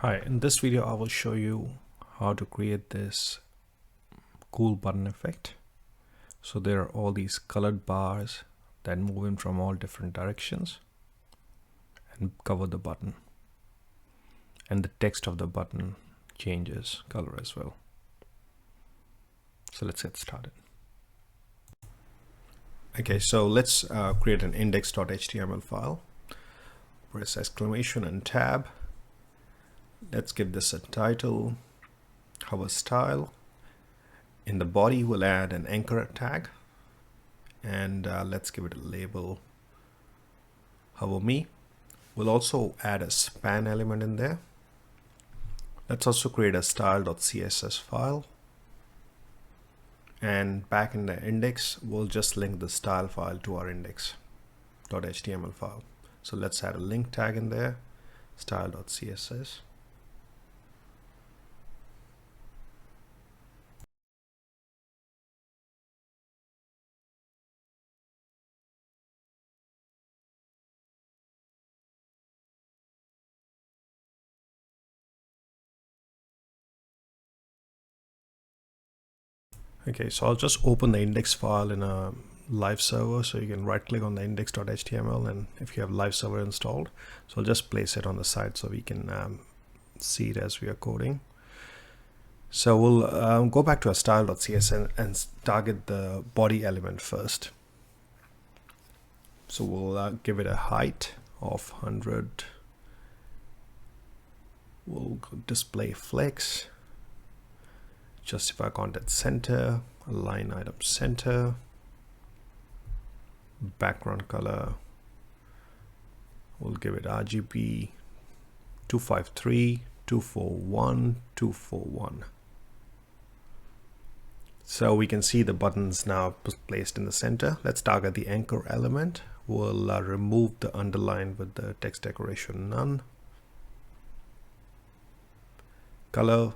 Hi, in this video I will show you how to create this cool button effect. So there are all these colored bars that move in from all different directions and cover the button. And the text of the button changes color as well. So let's get started. Okay, so let's create an index.html file. Press exclamation and tab. Let's give this a title, hover style. In the body, we'll add an anchor tag, and let's give it a label, hover me. We'll also add a span element in there. Let's also create a style.css file, and back in the index, we'll just link the style file to our index.html file. So let's add a link tag in there, style.css. Okay, so I'll just open the index file in a live server, so you can right click on the index.html, and if you have live server installed, so I'll just place it on the side so we can see it as we are coding. So we'll go back to our style.css and target the body element first. So we'll give it a height of 100. We'll display flex, justify content center, align item center, background color, we'll give it RGB 253, 241, 241. So we can see the buttons now placed in the center. Let's target the anchor element. We'll remove the underline with the text decoration none. Color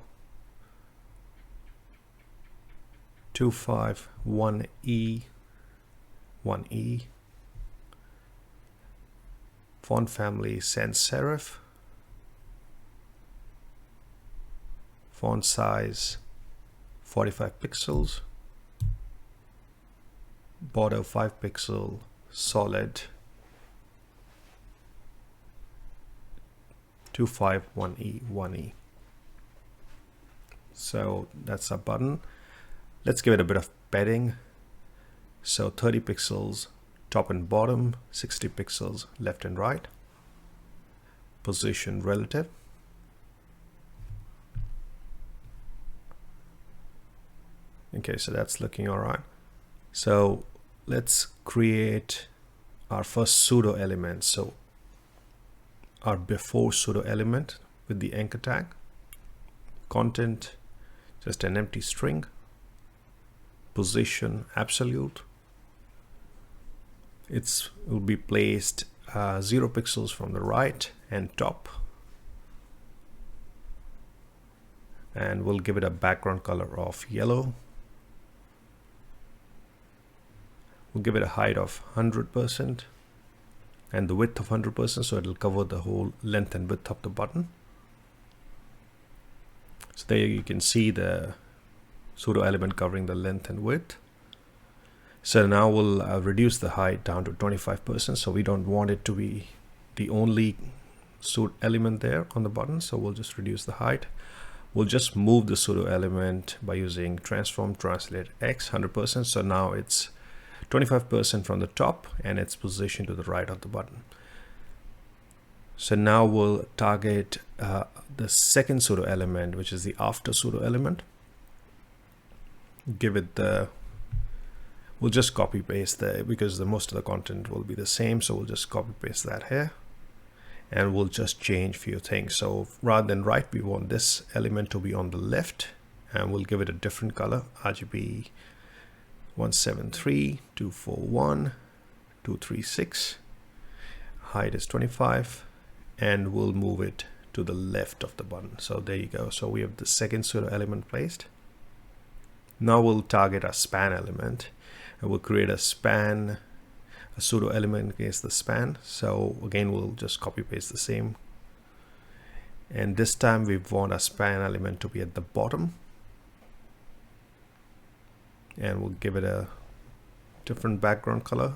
251E, 1E. Font family sans serif. Font size 45 pixels. Border 5 pixel, solid 251E, 1E. So that's our button. Let's give it a bit of padding. So 30 pixels top and bottom, 60 pixels left and right. Position relative. Okay, so that's looking all right. So let's create our first pseudo element. So our before pseudo element with the anchor tag. Content, just an empty string. Position absolute. It will be placed 0 pixels from the right and top. And we'll give it a background color of yellow. We'll give it a height of 100% and the width of 100%, so it'll cover the whole length and width of the button. So there you can see the pseudo element covering the length and width. So now we'll reduce the height down to 25%, so we don't want it to be the only pseudo element there on the button, so we'll just reduce the height. We'll just move the pseudo element by using transform translate x 100%, so now it's 25% from the top and it's positioned to the right of the button. So now we'll target the second pseudo element, which is the after pseudo element. Give it the, we'll just copy paste there because most of the content will be the same, so we'll just copy paste that here and we'll just change a few things. So rather than right, we want this element to be on the left, and we'll give it a different color, RGB 173, 241, 236. Height is 25, and we'll move it to the left of the button. So there you go. So we have the second pseudo element placed. Now we'll target our span element, and we'll create a span, a pseudo element against the span. So again, we'll just copy paste the same, And this time we want a span element to be at the bottom, and we'll give it a different background color,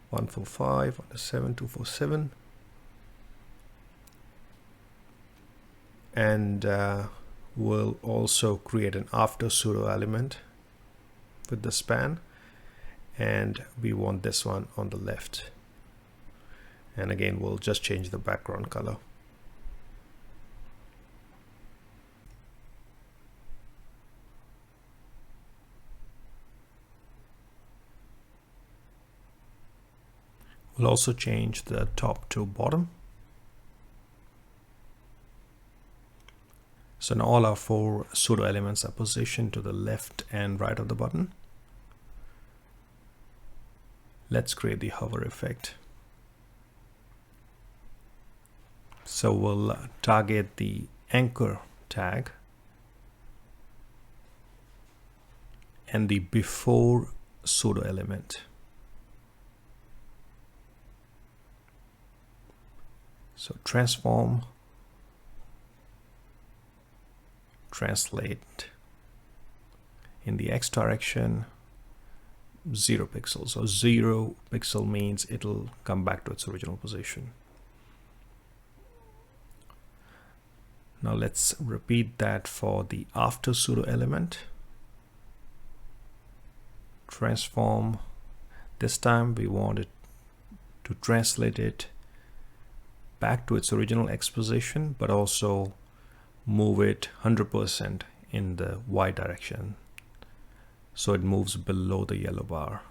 145, 107, 247. And we'll also create an after pseudo element with the span, and we want this one on the left. And again, we'll just change the background color. We'll also change the top to bottom. So now all our 4 pseudo elements are positioned to the left and right of the button. Let's create the hover effect. So we'll target the anchor tag and the before pseudo element. So transform, translate, in the X direction, 0 pixels. So 0 pixel means it'll come back to its original position. Now let's repeat that for the after pseudo element. Transform. This time we want it to translate it back to its original X position, but also move it 100% in the Y direction. So it moves below the yellow bar,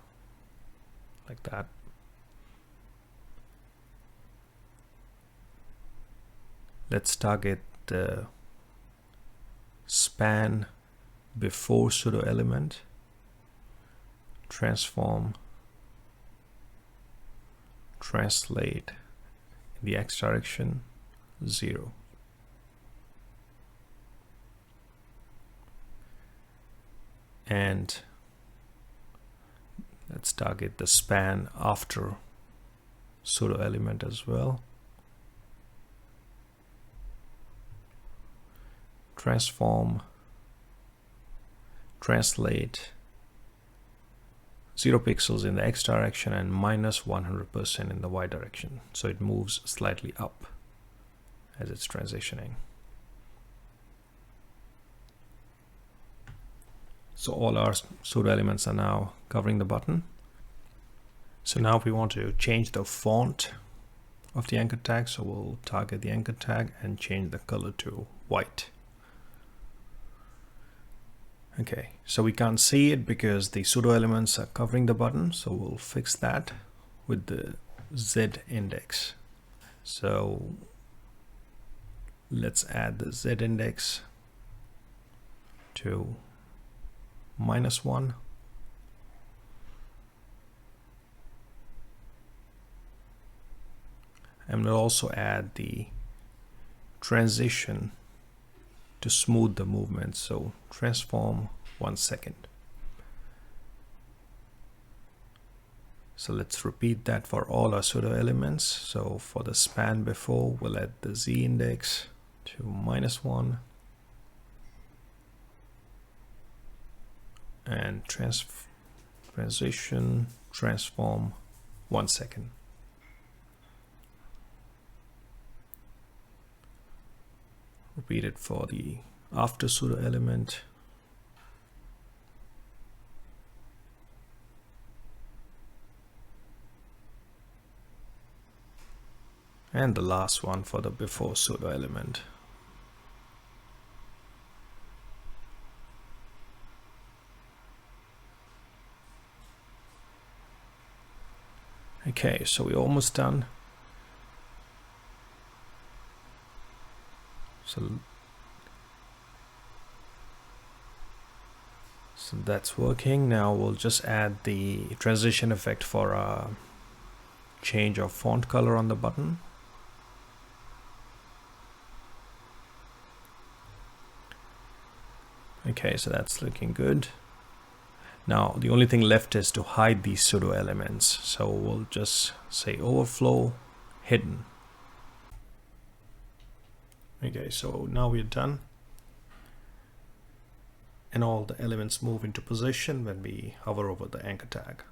like that. Let's target the span before pseudo element. Transform, translate, in the X direction, 0. And let's target the span after pseudo element as well. Transform, translate, 0 pixels in the X direction and minus 100% in the Y direction. So it moves slightly up as it's transitioning. So all our pseudo elements are now covering the button. So now we want to change the font of the anchor tag. So we'll target the anchor tag and change the color to white. Okay, so we can't see it because the pseudo elements are covering the button. So we'll fix that with the Z index. So let's add the Z index to -1. And we'll also add the transition to smooth the movement. So transform 1 second. So let's repeat that for all our pseudo elements. So for the span before, we'll add the Z index to -1 and transition transform 1 second. Repeat it for the after pseudo element. And the last one for the before pseudo element. Okay, so we're almost done. So that's working. Now we'll just add the transition effect for a change of font color on the button. Okay, so that's looking good. Now the only thing left is to hide these pseudo elements. So we'll just say overflow hidden. Okay, so now we're done. And all the elements move into position when we hover over the anchor tag.